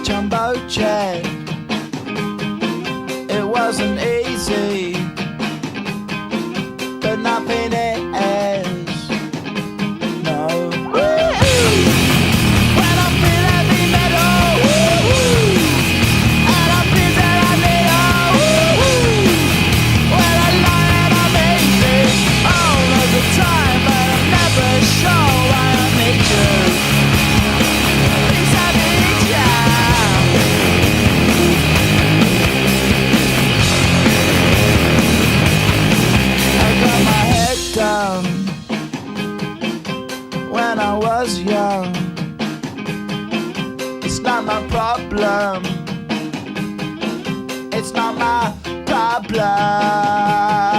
jumbo jet. It wasn't easy, but nothing is. No. When I feel heavy metal, and I feel that I need when I lie and I'm easy all of the time, but I'm never sure why I need you. Please I need you. I got my head down when I was young. It's not my problem. It's not my problem.